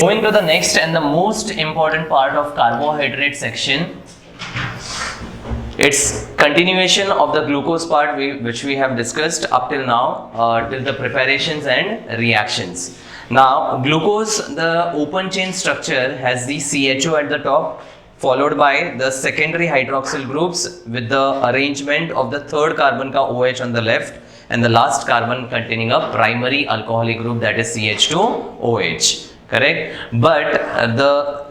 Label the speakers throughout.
Speaker 1: Moving to the next and the most important part of carbohydrate section, it's continuation of the glucose part which we have discussed up till now, till the preparations and reactions. Now, glucose, the open chain structure has the CHO at the top, followed by the secondary hydroxyl groups with the arrangement of the third carbon ka OH on the left and the last carbon containing a primary alcoholic group, that is CH2OH. Correct? But the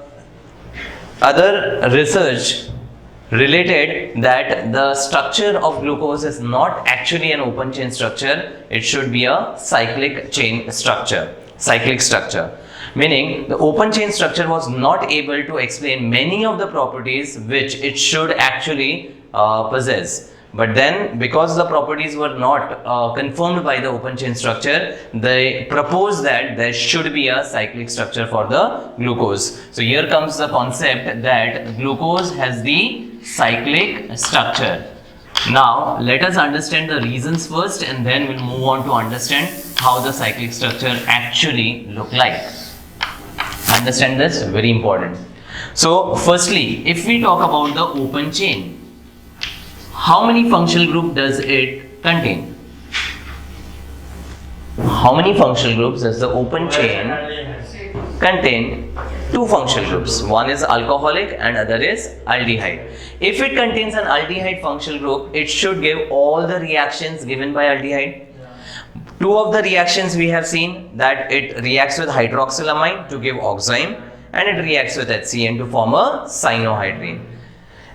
Speaker 1: other research related that the structure of glucose is not actually an open chain structure, it should be a cyclic structure. Meaning the open chain structure was not able to explain many of the properties which it should actually possess. But then, because the properties were not confirmed by the open chain structure, they proposed that there should be a cyclic structure for the glucose. So here comes the concept that glucose has the cyclic structure. Now let us understand the reasons first, and then we'll move on to understand how the cyclic structure actually look like. Understand this, very important. So firstly, if we talk about the open chain, how many functional group does it contain? How many functional groups does the open chain contain? Two functional groups. One is alcoholic and other is aldehyde. If it contains an aldehyde functional group, it should give all the reactions given by aldehyde. Two of the reactions we have seen that it reacts with hydroxylamine to give oxime, and it reacts with HCN to form a cyanohydrine.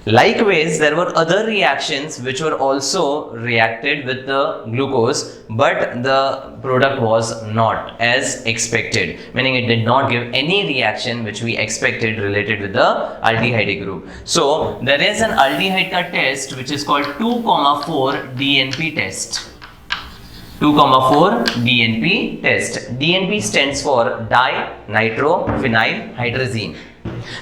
Speaker 1: Likewise, there were other reactions which were also reacted with the glucose, but the product was not as expected, meaning it did not give any reaction which we expected related with the aldehyde group. So there is an aldehyde test which is called 2,4 DNP test. 2,4 DNP test. DNP stands for dinitrophenylhydrazine.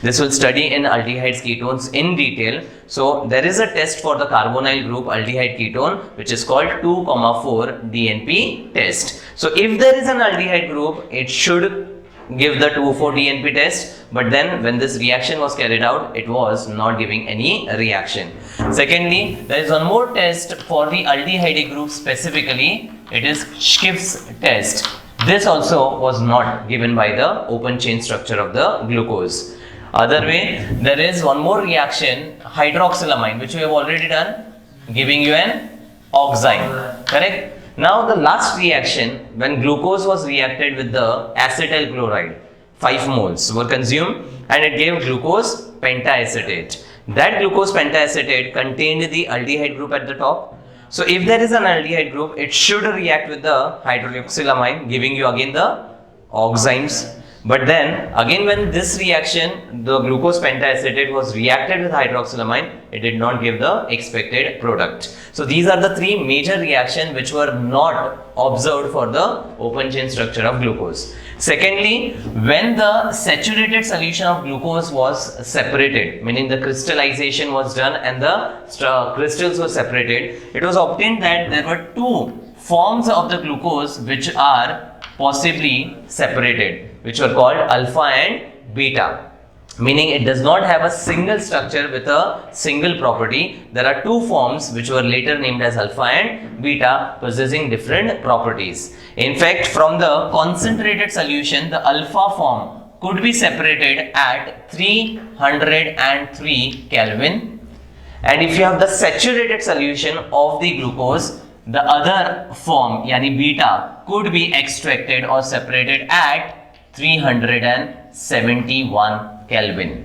Speaker 1: This will study in aldehydes ketones in detail. So there is a test for the carbonyl group aldehyde ketone which is called 2,4 DNP test. So if there is an aldehyde group, it should give the 2,4 DNP test, but then when this reaction was carried out, it was not giving any reaction. Secondly, there is one more test for the aldehyde group specifically. It is Schiff's test. This also was not given by the open chain structure of the glucose. Other way, there is one more reaction, hydroxylamine, which we have already done, giving you an oxime. Correct? Now the last reaction, when glucose was reacted with the acetyl chloride, 5 moles were consumed and it gave glucose pentacetate. That glucose pentacetate contained the aldehyde group at the top. So if there is an aldehyde group, it should react with the hydroxylamine, giving you again the oximes. But then again, when this reaction, the glucose pentacetate was reacted with hydroxylamine, it did not give the expected product. So these are the three major reactions which were not observed for the open chain structure of glucose. Secondly, when the saturated solution of glucose was separated, meaning the crystallization was done and the crystals were separated, it was obtained that there were two forms of the glucose which are possibly separated, which were called alpha and beta, meaning it does not have a single structure with a single property. There are two forms which were later named as alpha and beta, possessing different properties. In fact, from the concentrated solution, the alpha form could be separated at 303 Kelvin, and if you have the saturated solution of the glucose, the other form, yani beta, could be extracted or separated at 371 Kelvin.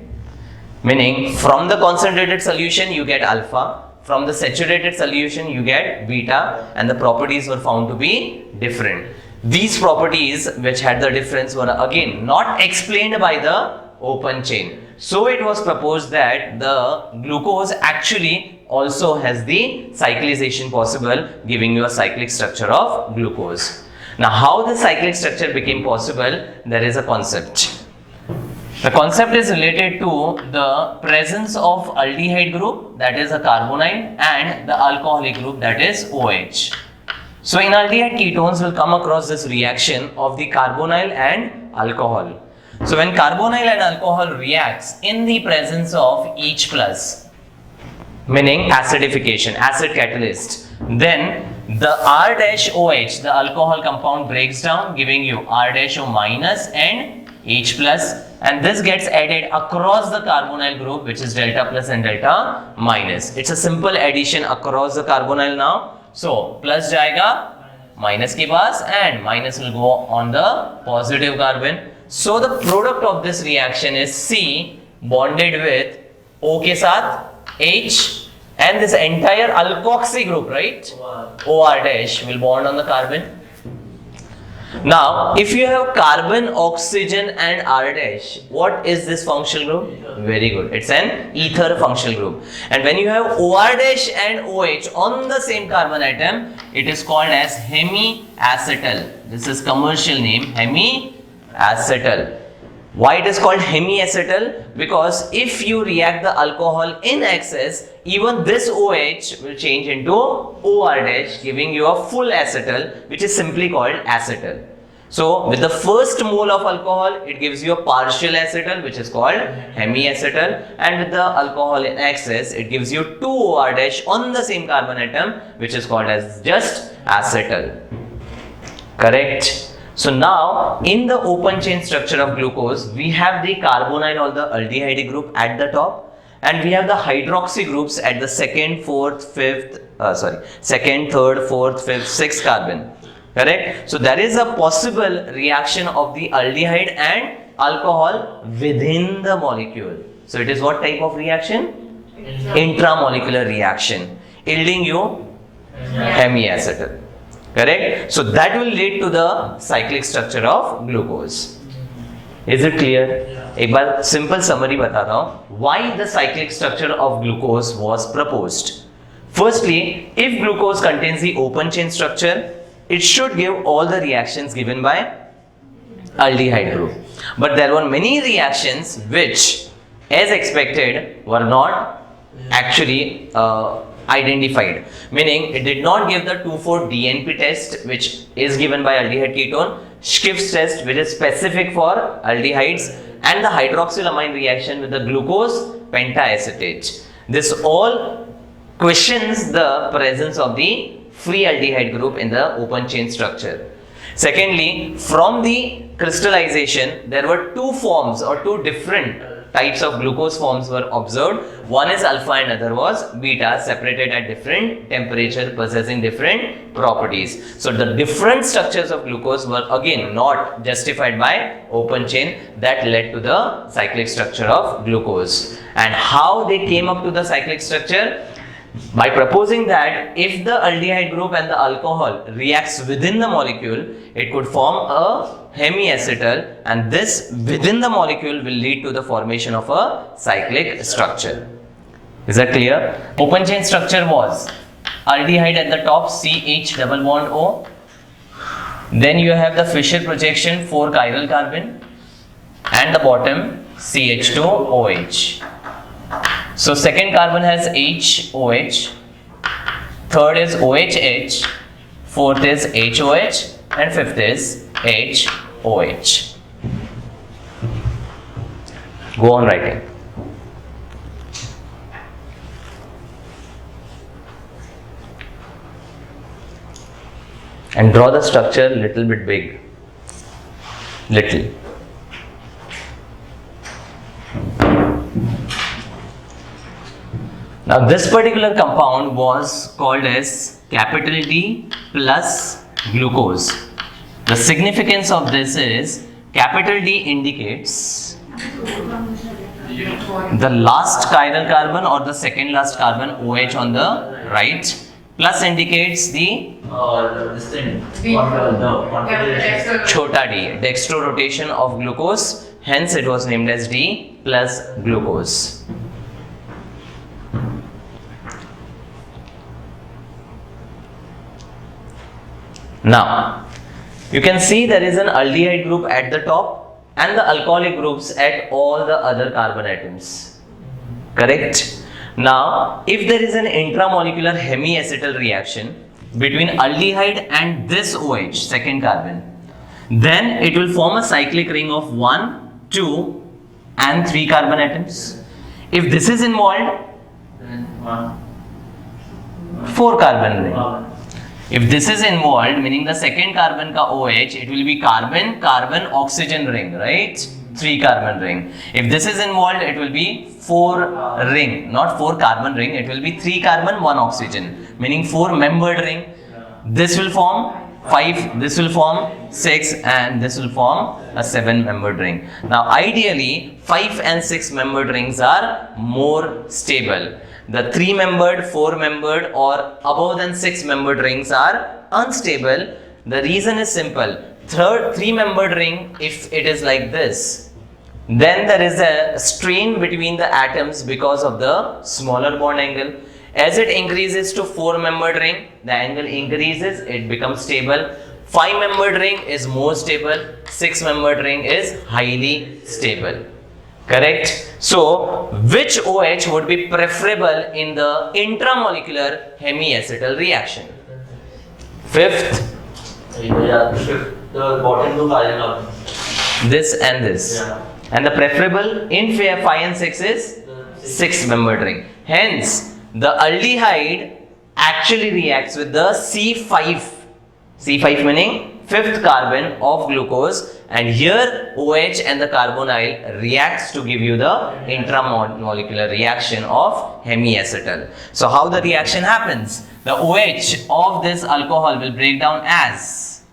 Speaker 1: Meaning, from the concentrated solution you get alpha, from the saturated solution you get beta, and the properties were found to be different. These properties which had the difference were again not explained by the open chain. So it was proposed that the glucose actually also has the cyclization possible, giving you a cyclic structure of glucose. Now, how the cyclic structure became possible, there is a concept. The concept is related to the presence of aldehyde group, that is a carbonyl, and the alcoholic group, that is OH. So in aldehyde ketones, we'll come across this reaction of the carbonyl and alcohol. So when carbonyl and alcohol reacts in the presence of H plus, meaning acidification, acid catalyst, then the R-OH, the alcohol compound, breaks down, giving you R-O minus and H plus, and this gets added across the carbonyl group, which is delta plus and delta minus. It's a simple addition across the carbonyl now. So plus jayega minus ke paas, and minus will go on the positive carbon. So the product of this reaction is C bonded with O ke saath H, and this entire alkoxy group, right? OR dash will bond on the carbon. Now, if you have carbon, oxygen and R dash, what is this functional group? Very good. It's an ether functional group. And when you have OR dash and OH on the same carbon atom, it is called as hemiacetal. This is commercial name, hemiacetal. Why it is called hemiacetal? Because if you react the alcohol in excess, even this OH will change into OR dash, giving you a full acetal, which is simply called acetal. So with the first mole of alcohol, it gives you a partial acetal, which is called hemiacetal, and with the alcohol in excess, it gives you 2 OR dash on the same carbon atom, which is called as just acetal. Correct? So now, in the open chain structure of glucose, we have the carbonyl or the aldehyde group at the top, and we have the hydroxy groups at the second, third, fourth, fifth, sixth carbon. Correct? So there is a possible reaction of the aldehyde and alcohol within the molecule. So it is what type of reaction? Intramolecular reaction, yielding you hemiacetal. Correct? So that will lead to the cyclic structure of glucose. Is it clear? एक बार simple summary बताता हूँ. Why the cyclic structure of glucose was proposed? Firstly, if glucose contains the open chain structure, it should give all the reactions given by aldehyde group. But there were many reactions which, as expected, were not actually identified, meaning it did not give the 2,4-DNP test, which is given by aldehyde ketone, Schiff's test, which is specific for aldehydes, and the hydroxylamine reaction with the glucose pentaacetate. This all questions the presence of the free aldehyde group in the open chain structure. Secondly, from the crystallization, there were two forms or two different types of glucose forms were observed. One is alpha and other was beta, separated at different temperature, possessing different properties. So the different structures of glucose were again not justified by open chain. That led to the cyclic structure of glucose. And how they came up to the cyclic structure? By proposing that if the aldehyde group and the alcohol reacts within the molecule, it could form a hemiacetal, and this within the molecule will lead to the formation of a cyclic structure. Is that clear? Open chain structure was aldehyde at the top, CH double bond O. Then you have the Fischer projection, 4 chiral carbon, and the bottom CH2OH. So second carbon has HOH, third is OHH, fourth is HOH, and fifth is HOH. Go on writing. And draw the structure a little bit big. Little. Now this particular compound was called as capital D plus glucose. The significance of this is capital D indicates the last chiral carbon or the second last carbon OH on the right, plus indicates the chota d, dextrorotation of glucose, hence it was named as D plus glucose. Now, you can see there is an aldehyde group at the top and the alcoholic groups at all the other carbon atoms. Correct? Now, if there is an intramolecular hemiacetal reaction between aldehyde and this OH, second carbon, then it will form a cyclic ring of 1, 2 and 3 carbon atoms. If this is involved,
Speaker 2: Then 1.
Speaker 1: 4 carbon ring. If this is involved, meaning the second carbon ka OH, it will be carbon carbon oxygen ring, right? 3 carbon ring. If this is involved, it will be 4 ring, not 4 carbon ring, it will be 3 carbon 1 oxygen, meaning 4 membered ring. This will form 5, this will form 6, and this will form a 7 membered ring. Now ideally 5 and 6 membered rings are more stable. The 3 membered, 4 membered or above than 6 membered rings are unstable. The reason is simple. Third 3 membered ring, if it is like this, then there is a strain between the atoms because of the smaller bond angle. As it increases to 4 membered ring, the angle increases, it becomes stable. 5 membered ring is more stable, 6 membered ring is highly stable. Correct? So, which OH would be preferable in the intramolecular hemiacetal reaction? Fifth,
Speaker 2: Yeah, the bottom two carbon.
Speaker 1: this and this.
Speaker 2: Yeah.
Speaker 1: And the preferable in 5 and 6 is 6 membered ring. Hence, the aldehyde actually reacts with the C5. C5 meaning 5th carbon of glucose, and here OH and the carbonyl reacts to give you the intramolecular reaction of hemiacetal. So how the reaction happens? The OH of this alcohol will break down as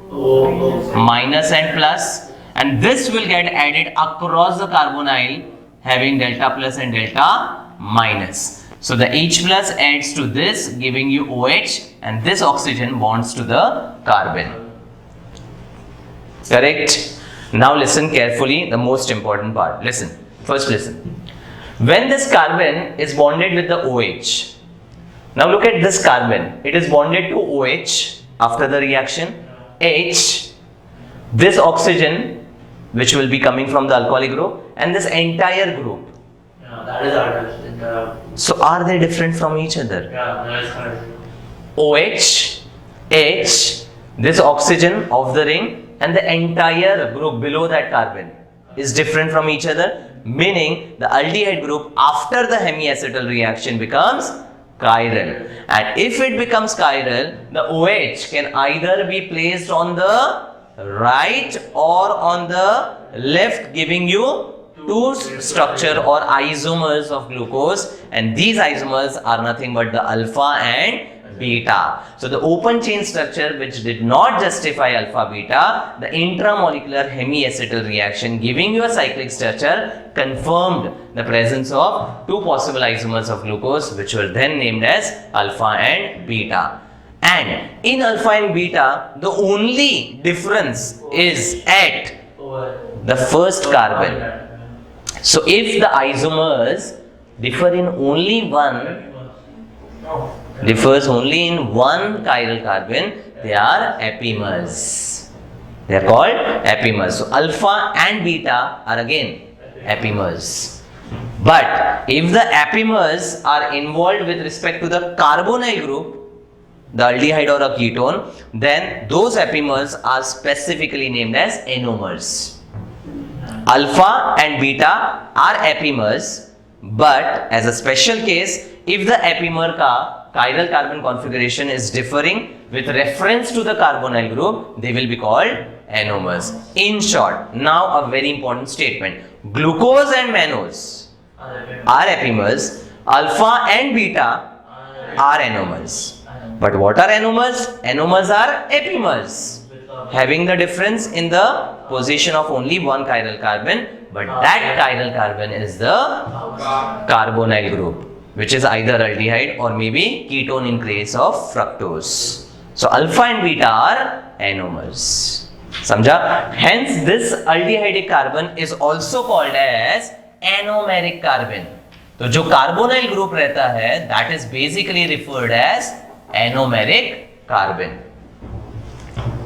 Speaker 1: minus and plus, and this will get added across the carbonyl having delta plus and delta minus. So the H plus adds to this, giving you OH, and this oxygen bonds to the carbon. Correct? Now listen carefully, the most important part. Listen. First listen. When this carbon is bonded with the OH, now look at this carbon. It is bonded to OH after the reaction. H, this oxygen, which will be coming from the alcoholic group, and this entire group.
Speaker 2: Yeah, that is ours.
Speaker 1: So are they different from each other?
Speaker 2: Yeah, that is correct.
Speaker 1: OH, H, this oxygen of the ring, and the entire group below that carbon is different from each other, meaning the aldehyde group after the hemiacetal reaction becomes chiral. And if it becomes chiral, the OH can either be placed on the right or on the left, giving you two structure or isomers of glucose, and these isomers are nothing but the alpha and beta. So the open chain structure which did not justify alpha beta, the intramolecular hemiacetal reaction giving you a cyclic structure confirmed the presence of two possible isomers of glucose, which were then named as alpha and beta. And in alpha and beta, the only difference is at the first carbon. So if the isomers differ in only one chiral carbon, they are epimers. They are called epimers. So alpha and beta are again epimers. But if the epimers are involved with respect to the carbonyl group, the aldehyde or a ketone, then those epimers are specifically named as anomers. Alpha and beta are epimers, but as a special case, if the epimer ka chiral carbon configuration is differing with reference to the carbonyl group, they will be called anomers. In short, now a very important statement: glucose and mannose are epimers, alpha and beta are anomers. But what are anomers? Anomers are epimers, having the difference in the position of only one chiral carbon, but that chiral carbon is the carbonyl group, which is either aldehyde or maybe ketone in case of fructose. So alpha and beta are anomers. Samjha? Hence this aldehydic carbon is also called as anomeric carbon. तो जो carbonyl group रहता है, that is basically referred as anomeric carbon.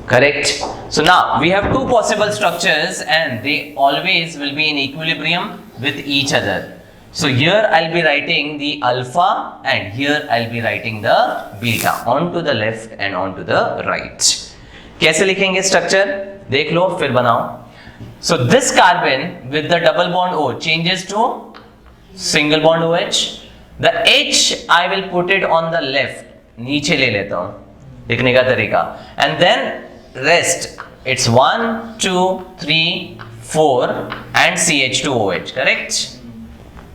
Speaker 1: Correct? So now we have two possible structures and they always will be in equilibrium with each other. So here I'll be writing the alpha and here I'll be writing the beta on to the left and on to the right. कैसे लिखेंगे structure? देख लो फिर बनाओ. So this carbon with the double bond O changes to single bond OH. The H I will put it on the left, नीचे ले लेता हूँ लिखने का तरीका, and then rest it's 1 2 3 4 and CH2OH, correct?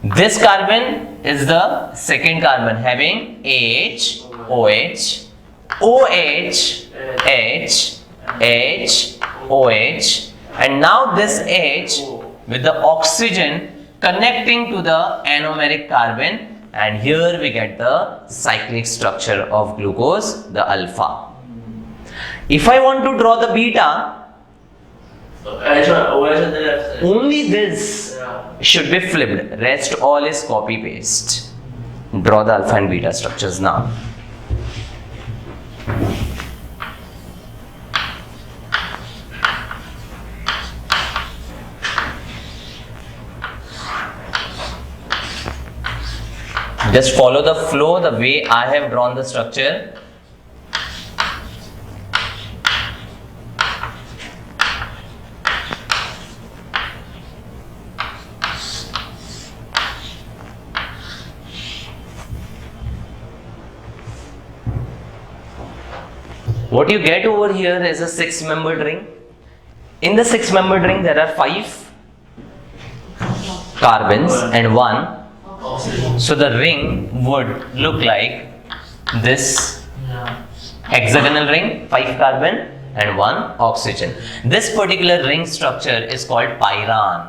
Speaker 1: This carbon is the second carbon having H OH OH H H OH, and now this H with the oxygen connecting to the anomeric carbon, and here we get the cyclic structure of glucose, the alpha. If I want to draw the beta,
Speaker 2: H OH on the left side.
Speaker 1: only this should be flipped, rest all is copy paste. Draw the alpha and beta structures now. Just follow the flow the way I have drawn the structure. What you get over here is a 6-membered ring. In the 6-membered ring, there are 5 carbons and 1. So the ring would look like this
Speaker 2: Yeah.
Speaker 1: hexagonal ring, 5 carbon and 1 oxygen. This particular ring structure is called pyran.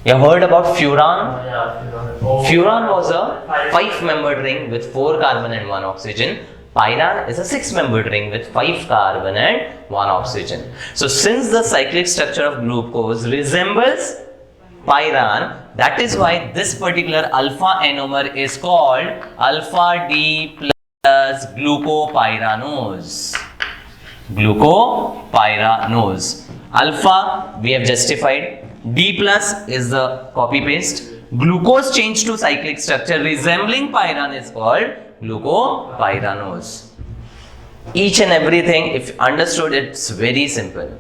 Speaker 1: You have heard about furan? Furan was a 5-membered ring with 4 carbon and 1 oxygen. Pyran is a 6-membered ring with 5 carbon and 1 oxygen. So since the cyclic structure of glucose resembles pyran, that is why this particular alpha enomer is called alpha D plus glucopyranose. Glucopyranose. Alpha we have justified. D plus is the copy paste. Glucose changed to cyclic structure resembling pyran is called glucopyranose. Each and everything, if understood, it's very simple.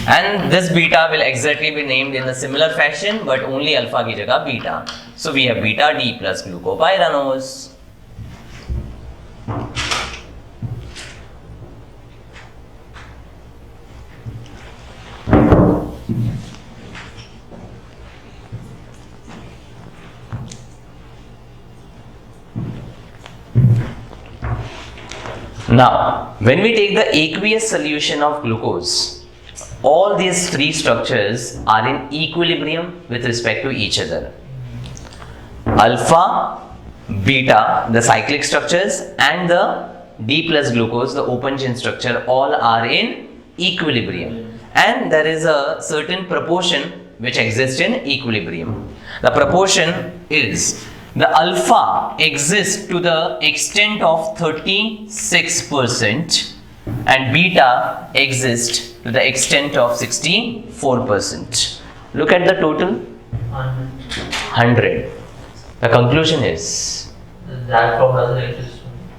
Speaker 1: And this beta will exactly be named in a similar fashion, but only alpha ki jagah beta. So we have beta D plus glucopyranose. Now, when we take the aqueous solution of glucose, all these 3 structures are in equilibrium with respect to each other. Alpha, beta, the cyclic structures, and the D plus glucose, the open chain structure, all are in equilibrium. And there is a certain proportion which exists in equilibrium. The proportion is the alpha exists to the extent of 36% and beta exists to the extent of 64%. Look at the total, 100. The conclusion is
Speaker 2: That form doesn't exist.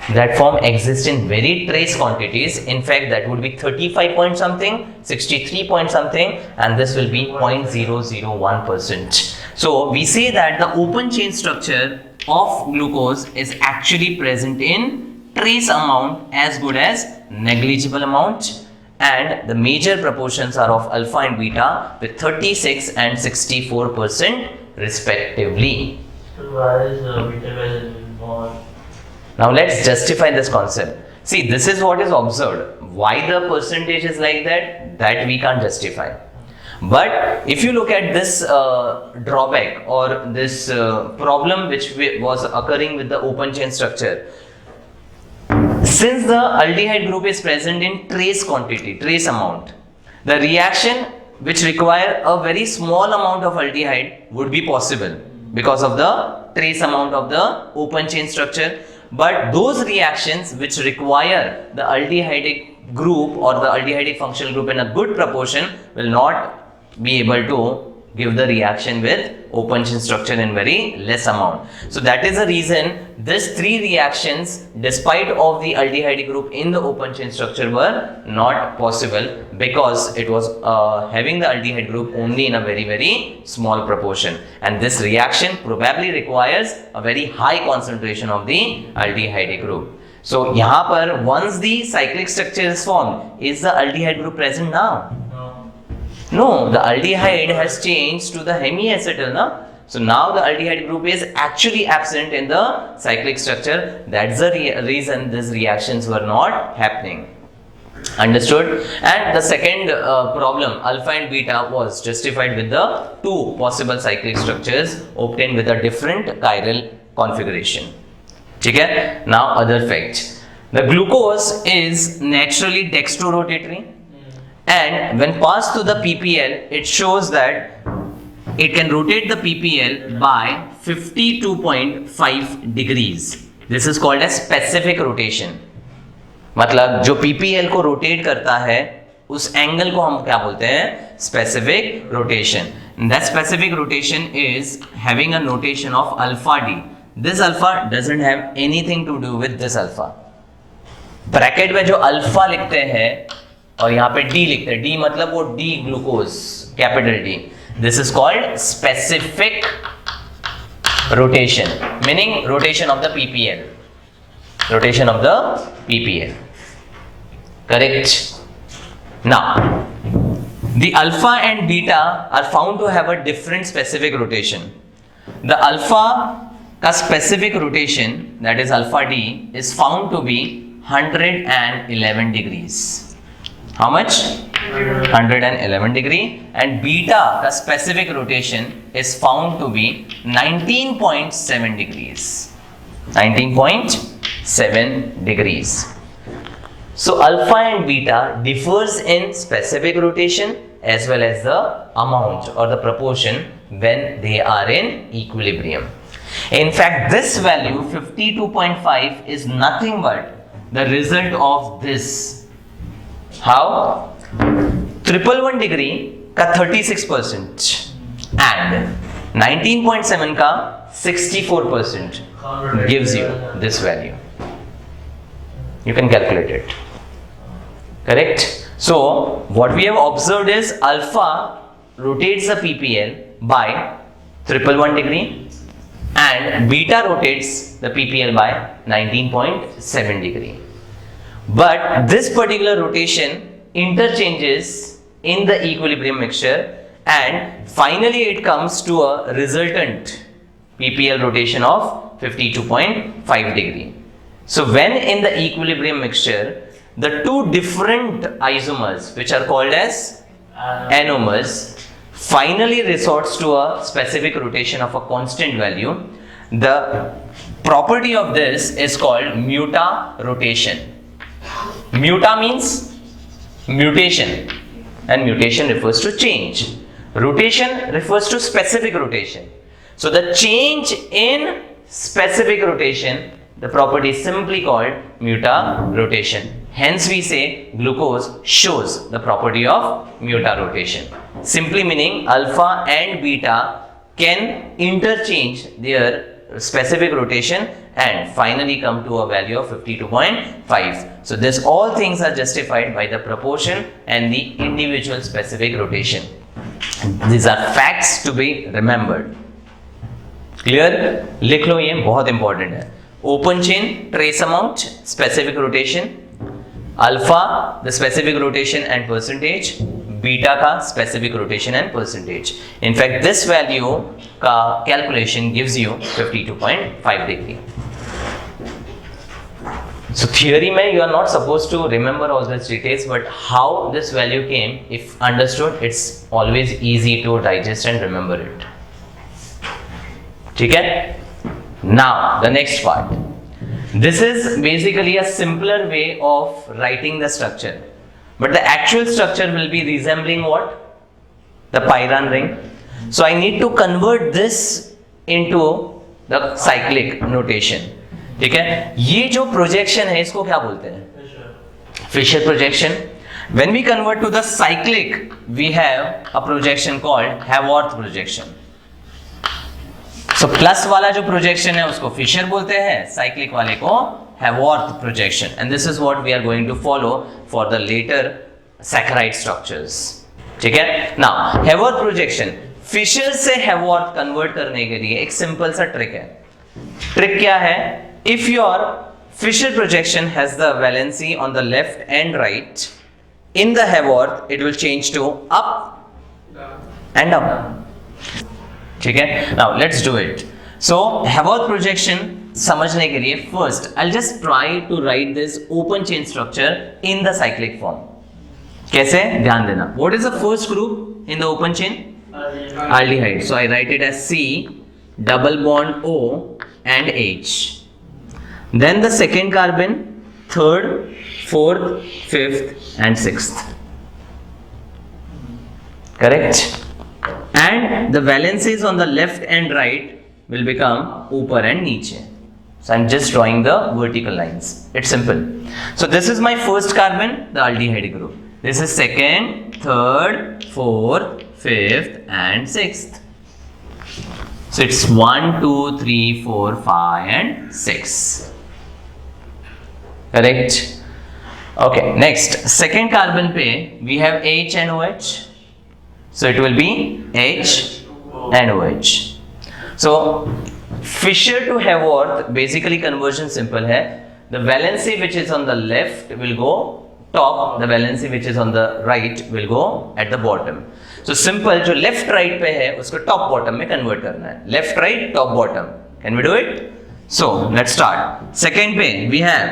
Speaker 1: that form exists in very trace quantities. In fact, that would be 35 point something, 63 point something, and this will be 0.001%. So we say that the open chain structure of glucose is actually present in trace amount as good as negligible amount, and the major proportions are of alpha and beta with 36 and 64% respectively.
Speaker 2: So why is beta present more?
Speaker 1: Now let's justify this concept. See, this is what is observed. Why the percentage is like that, that we can't justify. But if you look at this drawback or this problem which was occurring with the open chain structure, since the aldehyde group is present in trace quantity, trace amount, the reaction which require a very small amount of aldehyde would be possible because of the trace amount of the open chain structure. But those reactions which require the aldehydic group or the aldehydic functional group in a good proportion will not be able to give the reaction with open chain structure in very less amount. So that is the reason these three reactions, despite of the aldehyde group in the open chain structure, were not possible because it was having the aldehyde group only in a very small proportion, and this reaction probably requires a very high concentration of the aldehyde group. So यहाँ पर once the cyclic structure is formed, is the aldehyde group present now? No, the aldehyde has changed to the hemiacetal now. So now the aldehyde group is actually absent in the cyclic structure. That's the reason these reactions were not happening. Understood? And the second problem, alpha and beta, was justified with the two possible cyclic structures obtained with a different chiral configuration. Okay? Now other facts. The glucose is naturally dextrorotatory. And when passed through the PPL, it shows that it can rotate the PPL by 52.5 degrees. This is called as specific rotation. मतलब जो PPL को rotate करता है उस angle को हम क्या बोलते हैं? Specific rotation. And that specific rotation is having a notation of alpha d. This alpha doesn't have anything to do with this alpha. Bracket में जो अल्फा लिखते हैं और यहाँ पे डी लिखते हैं, डी मतलब वो D glucose, capital D. This is called specific rotation, meaning rotation of the PPL, rotation of the PPL. Correct. Now the alpha and beta are found to have a different specific rotation. The alpha का specific rotation, that is alpha D, is found to be 111 degrees. How much? 111 degree. And beta, the specific rotation, is found to be 19.7 degrees. 19.7 degrees. So alpha and beta differs in specific rotation as well as the amount or the proportion when they are in equilibrium. In fact, this value 52.5 is nothing but the result of this. How? 111 degree का 36% and 19.7 का 64% gives you this value. You can calculate it. Correct? So what we have observed is alpha rotates the PPL by 111 degree and beta rotates the PPL by 19.7 degree. But this particular rotation interchanges in the equilibrium mixture and finally it comes to a resultant PPL rotation of 52.5 degree. So when in the equilibrium mixture, the two different isomers which are called as anomers finally resorts to a specific rotation of a constant value. The property of this is called muta rotation. Muta means mutation and mutation refers to change. Rotation refers to specific rotation. So the change in specific rotation, the property is simply called muta rotation. Hence we say glucose shows the property of muta rotation. Simply meaning alpha and beta can interchange their specific rotation and finally come to a value of 52.5. So this all things are justified by the proportion and the individual specific rotation. These are facts to be remembered. Clear? लिख लो, ये बहुत important है. Open chain trace amount, specific rotation, alpha the specific rotation and percentage, beta का specific rotation and percentage. In fact, this value का calculation gives you 52.5 degree. So theory में you are not supposed to remember all these details, but how this value came, if understood, it's always easy to digest and remember it. ठीक है? Now the next part. This is basically a simpler way of writing the structure, but the actual structure will be resembling what? The Pyran ring. So I need to convert this into the cyclic notation. ठीक है? ये जो projection है इसको क्या बोलते हैं? Fisher projection. When we convert to the cyclic, we have a projection called Haworth projection. So plus वाला जो प्रोजेक्शन है उसको फिशर बोलते हैं, साइक्लिक वाले को Haworth projection, and this is what we are going to follow for the later saccharide structures. ठीक है. नाउ हैवॉर्थ प्रोजेक्शन, फिशर से हैवॉर्थ कन्वर्ट करने के लिए एक सिंपल सा ट्रिक है. ट्रिक क्या है? If your Fischer projection has the valency on the left and right, in the Haworth it will change to up and up. ठीक है. Now let's do it. So Haworth projection समझने के लिए first I will just try to write this open chain structure in the cyclic form. कैसे? ध्यान देना. What is the first group in the open chain? Aldehyde. So I write it as C double bond O and H. Then the second carbon, third, fourth, fifth and sixth. Correct? And the valencies on the left and right will become upar and niche. So I'm just drawing the vertical lines. It's simple. So this is my first carbon, the aldehyde group. This is second, third, fourth, fifth and sixth. So it's 1, 2, 3, 4, 5 and 6. Correct? Okay, next second carbon pe we have H and OH. So it will be H and OH. So Fisher to Haworth basically conversion simple hai. The valency which is on the left will go top, the valency which is on the right will go at the bottom. So simple, जो left right पे है उसको top bottom में convert करना है. Left right top bottom. Can we do it? So let's start. Second पे we have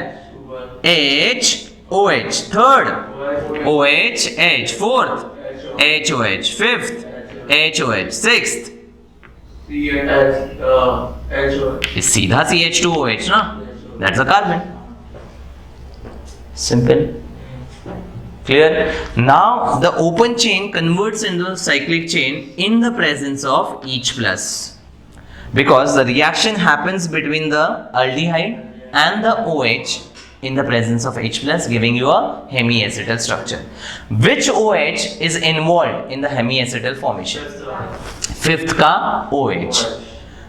Speaker 1: H OH. Third OH H. Fourth H OH. Fifth H OH. Sixth is सीधा CH2OH ना? That's a carbon. Simple. Clear? Now the open chain converts into cyclic chain in the presence of each plus, because the reaction happens between the aldehyde and the OH in the presence of H plus, giving you a hemiacetal structure. Which OH is involved in the hemiacetal formation? Fifth ka OH.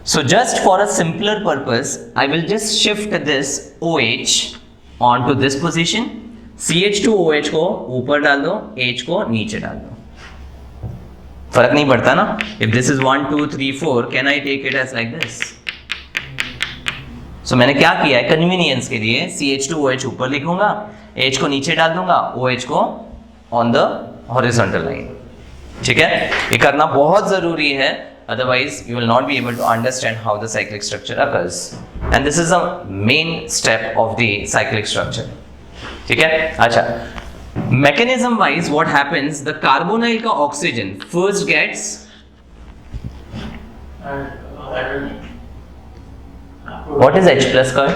Speaker 1: So just for a simpler purpose, I will just shift this OH onto this position. CH2OH को ऊपर डाल दो, H को नीचे डाल दो. फर्क नहीं पड़ता ना. If this is 1, 2, 3, 4, can I take it as like this? So मैंने क्या किया है कन्वीनियंस के लिए, CH2OH ऊपर लिखूंगा, H को नीचे डाल दूंगा, OH को on the horizontal line. ठीक है. ये करना बहुत जरूरी है, otherwise you will not be able to understand how the cyclic structure occurs. And this is a main step of the cyclic structure. ठीक है. अच्छा, mechanism wise what happens, the carbonyl का oxygen first gets what is H plus का?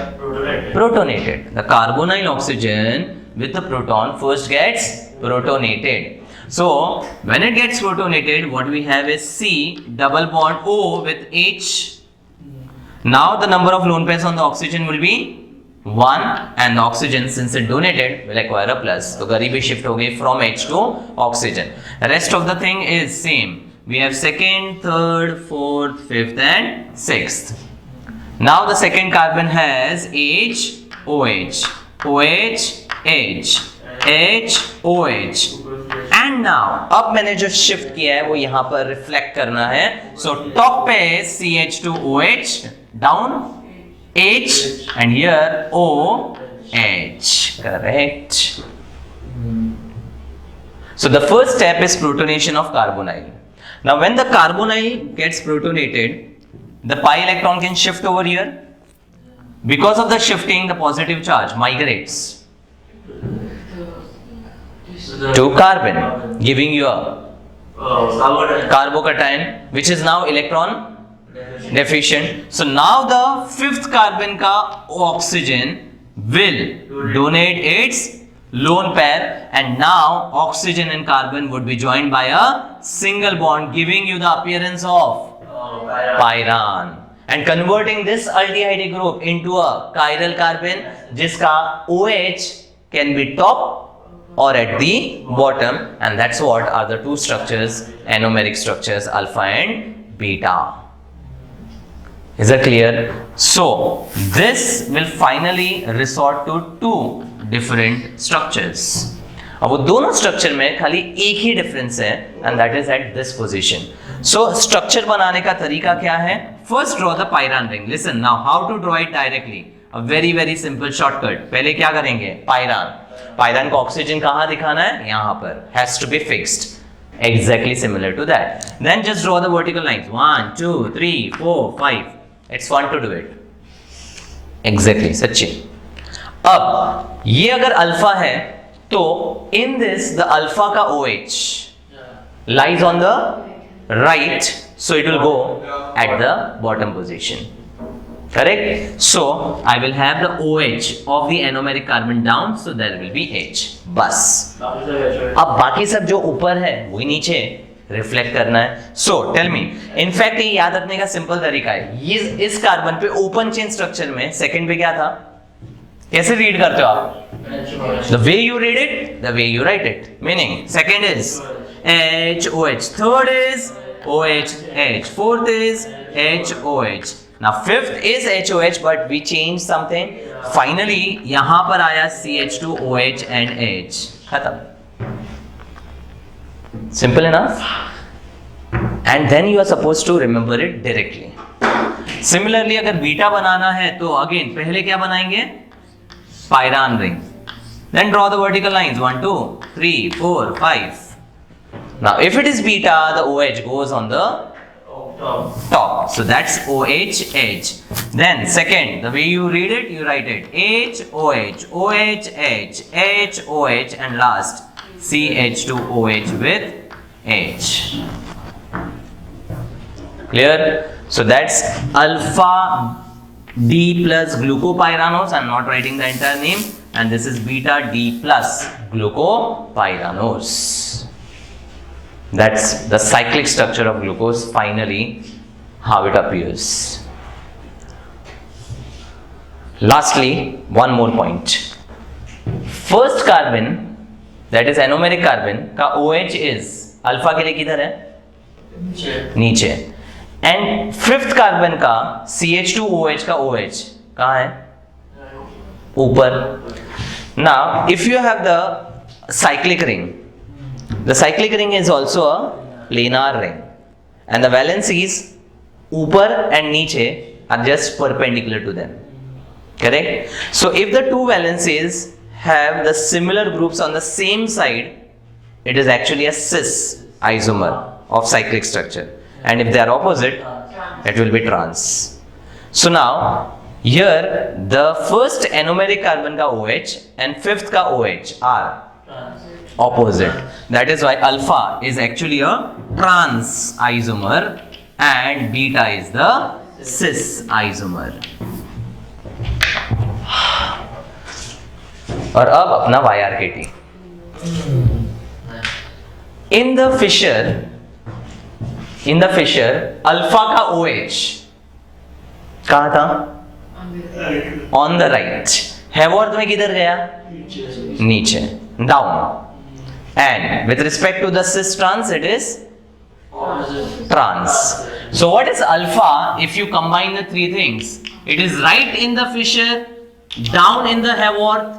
Speaker 1: Protonated. The carbonyl oxygen with the proton first gets protonated. So when it gets protonated, what we have is C double bond O with H. Now the number of lone pairs on the oxygen will be 1, and the oxygen since it donated will acquire a plus. So गरीबी shift हो गई from H to oxygen. Rest of the thing is same. We have second, third, fourth, fifth and sixth. Now the second carbon has H OH, OH H, H OH. And now अब मैंने जो shift किया है वो यहाँ पर reflect करना है. So top पे CH2OH, down H, and here OH. Correct. So the first step is protonation of carbonyl. Now when the carbonyl gets protonated, the pi electron can shift over here. Because of the shifting, the positive charge migrates to carbon, giving you a carbocation, which is now electron deficient. So now the fifth carbon ka oxygen will donate its lone pair, and now oxygen and carbon would be joined by a single bond, giving you the appearance of pyran, and converting this aldehyde group into a chiral carbon जिसका OH can be top or at the bottom, and that's what are the two structures, anomeric structures, alpha and beta. Is that clear? So this will finally resort to two different structures. अब वो दोनों structure में खाली एक ही difference है, and that is at this position. So structure बनाने का तरीका क्या है? First draw the pyran ring. Listen now how to draw it directly. A very very simple shortcut. पहले क्या करेंगे? पायरान को ऑक्सीजन कहां दिखाना है? यहां पर. Has to be fixed. Exactly similar to that. Then just draw the vertical lines. 1, 2, 3, 4, 5. It's fun to do it. Exactly, सच्ची. अब ये अगर अल्फा है तो in this the alpha का OH lies on the right, so it will go at the bottom position. Correct? So I will have the OH of the anomeric carbon down, so there will be H. बस. अब बाकी सब जो ऊपर है वही नीचे रिफ्लेक्ट करना है. सो टेल मी, इनफैक्ट ये याद रखने का सिंपल तरीका है. ये इस कार्बन पे ओपन चेन स्ट्रक्चर में सेकंड पे क्या था? कैसे रीड करते हो आप? The way you read it, the way you write it. Meaning, second is HOH, third is OH, fourth is HOH. Now fifth is HOH, but we changed something. Finally, यहाँ पर आया CH2OH and H. खत्म. Simple enough. And then you are supposed to remember it directly. Similarly, अगर beta बनाना है तो again पहले क्या बनाएंगे? Pyran ring. Then draw the vertical lines. 1, 2, 3, 4, 5. Now, if it is beta, the OH goes on the top. So that's OH. Then second, the way you read it, you write it HOH, OH, HOH, and last CH2OH with H. Clear? So that's alpha D plus glucopyranose. I'm not writing the entire name. And this is beta D plus glucopyranose. That's the cyclic structure of glucose, finally, how it appears. Lastly, one more point. First carbon, that is anomeric carbon, का OH is, alpha के लिए किधर है? नीचे. And fifth carbon का CH2OH का OH कहाँ है? ऊपर. Now, if you have the cyclic ring, the cyclic ring is also a planar ring, and the valencies ऊपर and नीचे are just perpendicular to them. Correct? So if the two valencies have the similar groups on the same side, it is actually a cis isomer of cyclic structure, and if they are opposite, it will be trans. So now here the first anomeric carbon का OH and fifth का OH are opposite. That is why alpha is actually a trans isomer and beta is the cis isomer. और अब अपना YRKT. In the fissure, alpha का OH कहाँ था? On the right. Haworth में किधर गया? नीचे. Down. And with respect to the cis trans, it is trans. So what is alpha if you combine the three things? It is right in the fissure, down in the Haworth,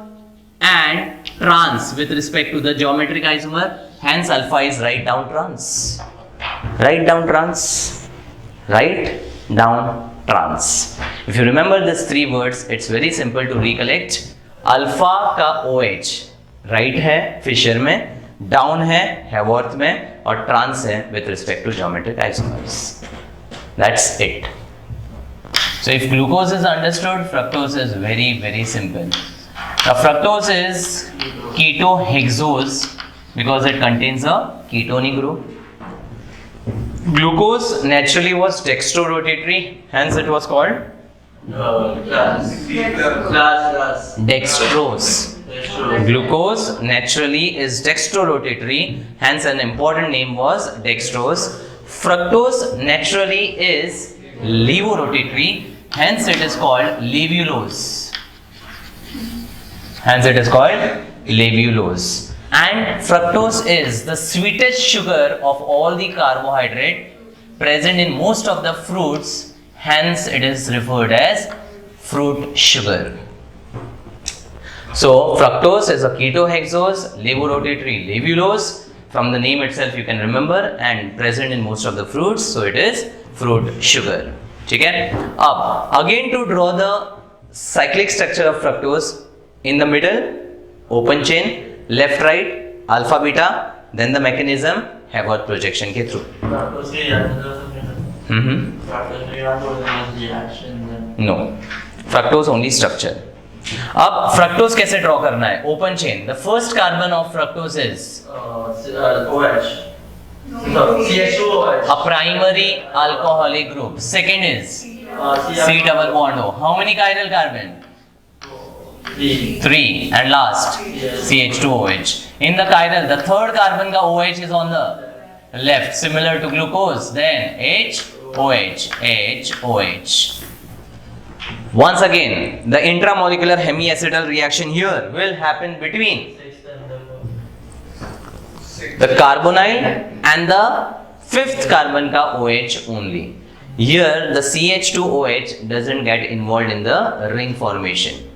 Speaker 1: and trans with respect to the geometric isomer. Hence alpha is right down trans. Right down trans. Right down trans. If you remember these three words, it's very simple to recollect. Alpha का OH right है fissure में, down है Haworth में, और trans है with respect to geometric isomers. That's it. So if glucose is understood, fructose is very, very simple. Now fructose is ketohexose because it contains a ketone group. Glucose naturally was dextrorotatory, hence it was called dextrose. Glucose naturally is dextrorotatory, hence an important name was dextrose. Fructose naturally is levorotatory, hence it is called levulose. Hence it is called levulose. And fructose is the sweetest sugar of all the carbohydrate present in most of the fruits, hence it is referred as fruit sugar. So fructose is a ketohexose levorotatory levulose. From the name itself you can remember, and present in most of the fruits, so it is fruit sugar. ठीक है? अब again to draw the cyclic structure of fructose, in the middle open chain, left right alpha beta, then the mechanism Haworth projection के through. No, fructose only structure. अब fructose कैसे draw करना है? Open chain, the first carbon of fructose is
Speaker 2: OH. No, CH2OH.
Speaker 1: a primary alcoholic group. Second is C double bond O. How many chiral carbon? 3. And last CH2OH. In the chiral, the third carbon का OH is on the left, similar to glucose. Then HOH, HOH. Once again, the intramolecular hemiacetal reaction here will happen between the carbonyl and the fifth carbon ka OH only. Here the CH2OH doesn't get involved in the ring formation.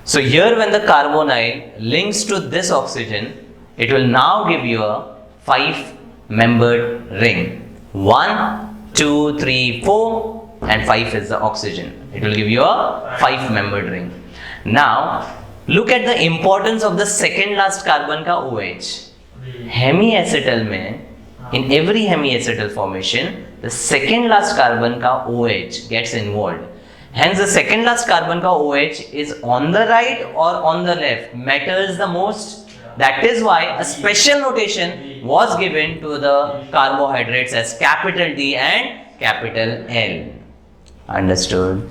Speaker 1: So here when the carbonyl links to this oxygen, it will now give you a 5-membered ring. 1, 2, 3, 4 and 5 is the oxygen. It will give you a 5-membered ring. Now look at the importance of the second last carbon ka OH. Hemiacetal mein, in every hemiacetal formation, the second last carbon ka OH gets involved. Hence the second last carbon ka OH is on the right or on the left matters the most. That is why a special notation was given to the carbohydrates as capital D and capital L. Understood?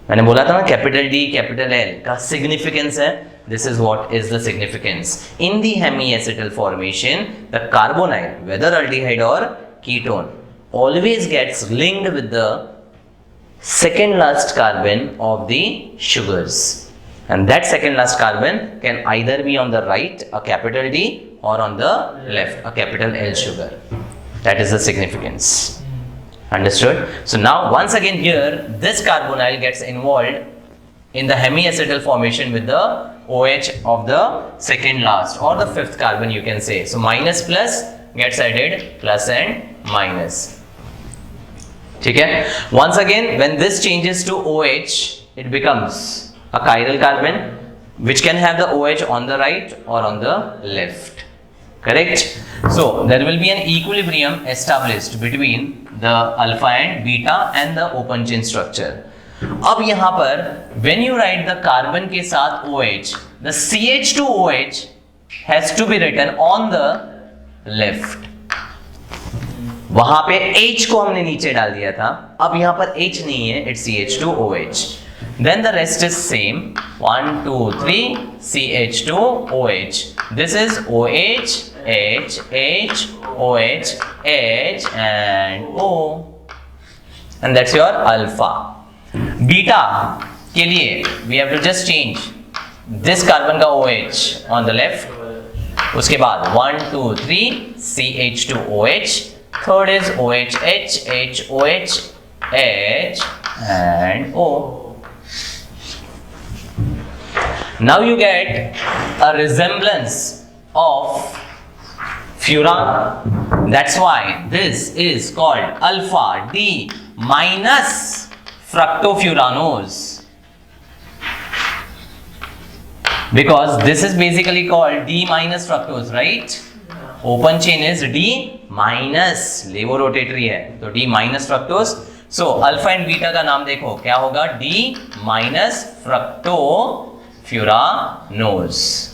Speaker 1: मैंने बोला था ना capital D capital L का significance है. This is what is the significance in the hemiacetal formation. The carbonyl whether aldehyde or ketone always gets linked with the second last carbon of the sugars, and that second last carbon can either be on the right a capital D or on the left a capital L sugar. That is the significance. Understood? So now once again here this carbonyl gets involved in the hemiacetal formation with the OH of the second last or the fifth carbon you can say. So minus plus gets added, plus and minus. ठीक है? Once again when this changes to OH it becomes a chiral carbon which can have the OH on the right or on the left. Correct? So there will be an equilibrium established between the alpha and beta and the open chain structure. अब यहाँ पर when you write the carbon के साथ OH, the CH2OH has to be written on the left. वहां पे H को हमने नीचे डाल दिया था, अब यहाँ पर H नहीं है, it's CH2OH. Then the rest is same. 1, 2, 3 CH2OH. This is OH, H, H, OH, H and O. And that's your alpha. Beta के लिए we have to just change this carbon का OH on the left. उसके बाद 1, 2, 3 CH2OH. Third is OH, H, H, OH, H and O. Now you get a resemblance of furan. That's why this is called alpha D minus fructofuranose, because this is basically called D minus fructose, right? Open chain is D minus, levorotatory है तो D minus fructose. So alpha and beta का नाम देखो क्या होगा? D minus fructofuranose.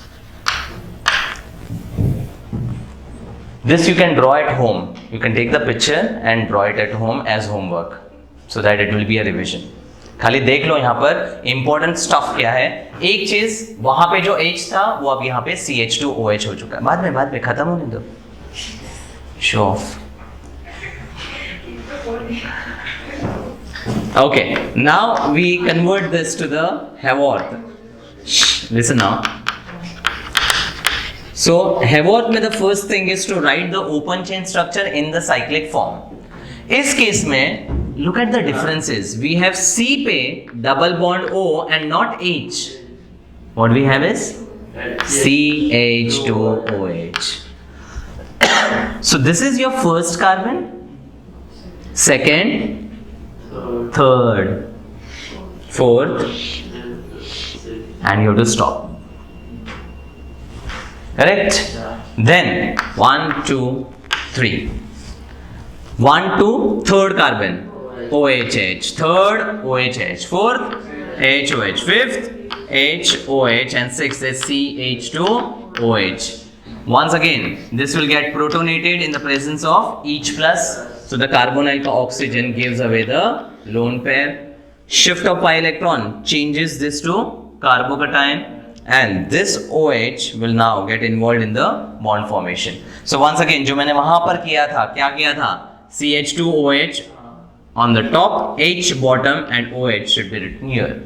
Speaker 1: This you can draw at home. You can take the picture and draw it at home as homework so that it will be a revision. खाली देख लो यहाँ पर important stuff क्या है. एक चीज वहां पे जो H था वो अब यहाँ पे CH2OH हो चुका है. बाद में खत्म होने दो. Show off. Okay, now we convert this to the Haworth. Listen now. So Haworth में the first thing is to write the open chain structure in the cyclic form. इस केस में look at the differences. We have C पे double bond O and not H. What we have is CH2OH. So this is your first carbon, second, third, fourth, and you have to stop. Correct? Then 1, 2, 3. 1, 2, third carbon, OHH, third OHH, fourth HOH, fifth HOH, and sixth is CH2OH. Once again, this will get protonated in the presence of each plus. So the carbonyl oxygen gives away the lone pair. Shift of pi electron changes this to carbocation, and this OH will now get involved in the bond formation. So once again, जो मैंने वहाँ पर किया था, क्या किया था? CH2OH on the top, H bottom, and OH should be written here.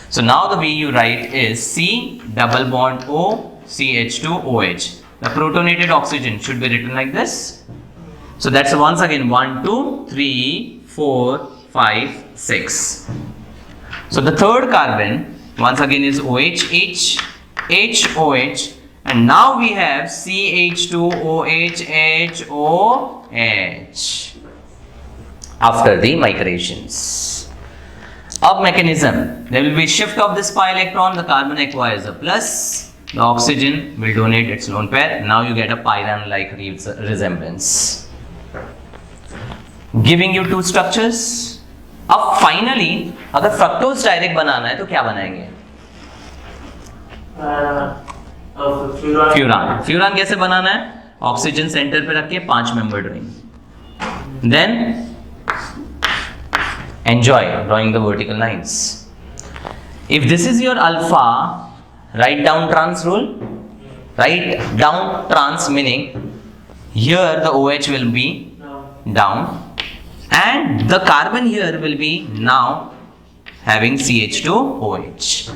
Speaker 1: So now the way you write is C double bond O CH2OH. The protonated oxygen should be written like this. So that's once again 1, 2, 3, 4, 5, 6. So the third carbon once again is OHH, HOH, and now we have CH2OH, HOH after the migrations. Of mechanism, there will be shift of this pi electron, the carbon acquires a plus, the oxygen will donate its lone pair. Now you get a pyran-like resemblance, giving you two structures. अब finally अगर fructose direct बनाना है तो क्या बनाएंगे? Furan. Furan कैसे बनाना है? Oxygen centre पे रख के 5 membered ring. Then enjoy drawing the vertical lines. If this is your alpha, write down trans rule. Write down trans meaning here the OH will be down and the carbon here will be now having CH2OH.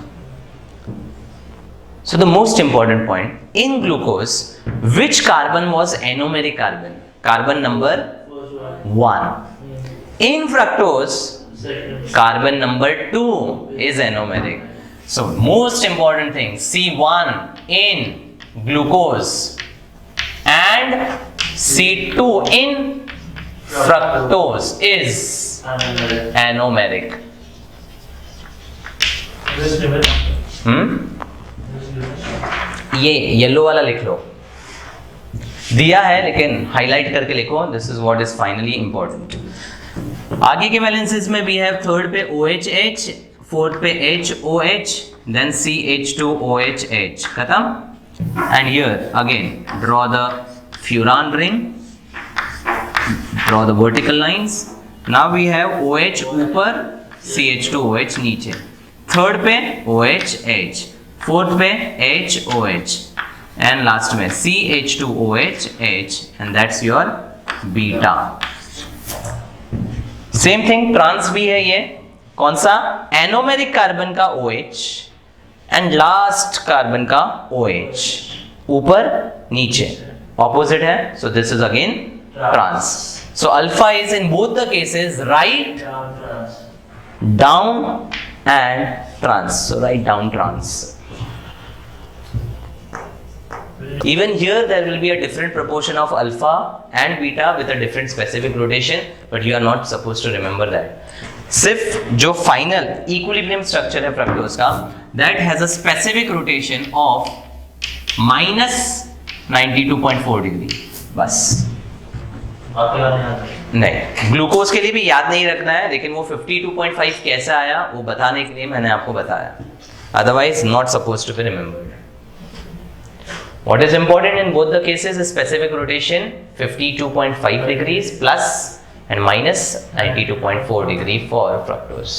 Speaker 1: So the most important point, in glucose, which carbon was anomeric carbon? Carbon number 1. In fructose, carbon number 2 is anomeric. So most important thing, C1 in glucose and C2 in fructose is anomeric. ये yellow वाला लिख लो, दिया है लेकिन highlight करके लिखो. This is what is finally important. आगे के वैलेंसेस में वी हैव थर्ड पे OHH, फोर्थ पे HOH, देन CH2OHH. खत्म. And here again draw the furan ring, draw the vertical lines. Now we have OH ऊपर, CH2OH नीचे. Third पे OHH, fourth पे HOH, एंड लास्ट में CH2OH, and that's your beta. Same thing trans भी है. ये कौन सा? एनोमेरिक कार्बन का OH एंड लास्ट कार्बन का OH, ऊपर नीचे ऑपोजिट है. So this is again trans. So alpha is in both the cases right down and trans. So right down trans. Even here there will be a different proportion of alpha and beta with a different specific rotation, but you are not supposed to remember that. सिर्फ जो final equilibrium structure है fructose का, that has a specific rotation of -92.4 degree. बस नहीं, glucose के लिए भी याद नहीं रखना है, लेकिन वो 52.5 कैसे आया वो बताने के लिए मैंने आपको बताया. Otherwise not supposed to be remembered. What is important in both the cases is specific rotation 52.5 degrees plus and minus 92.4 degree for fructose.